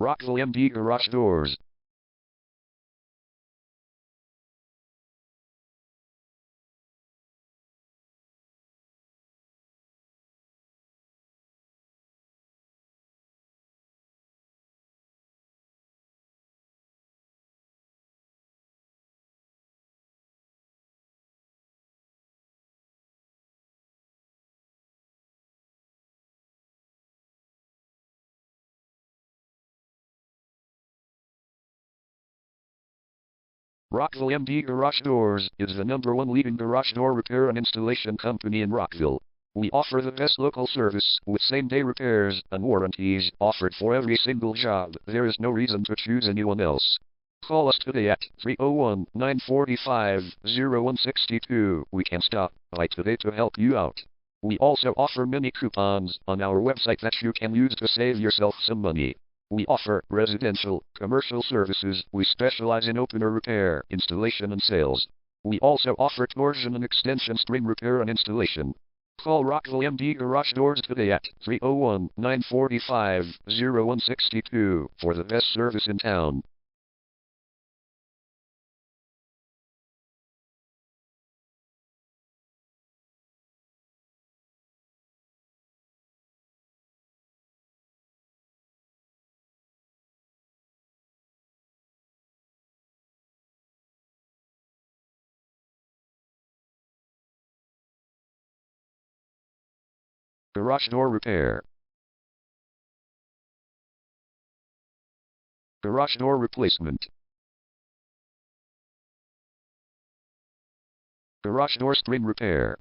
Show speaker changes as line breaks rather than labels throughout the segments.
Rockville MD Garage Doors. Rockville MD Garage Doors is the #1 leading garage door repair and installation company in Rockville. We offer the best local service with same-day repairs and warranties offered for every single job. There is no reason to choose anyone else. Call us today at 301-945-0162. We can stop by today to help you out. We also offer many coupons on our website that you can use to save yourself some money. We offer residential, commercial services. We specialize in opener repair, installation and sales. We also offer torsion and extension string repair and installation. Call Rockville MD Garage Doors today at 301-945-0162 for the best service in town. Garage door repair. Garage door replacement. Garage door string repair.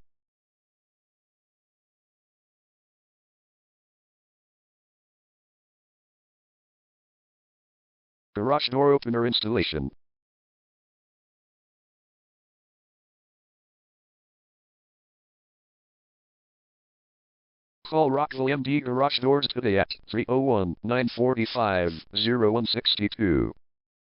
Garage door opener installation. Call Rockville MD Garage Doors today at 301-945-0162.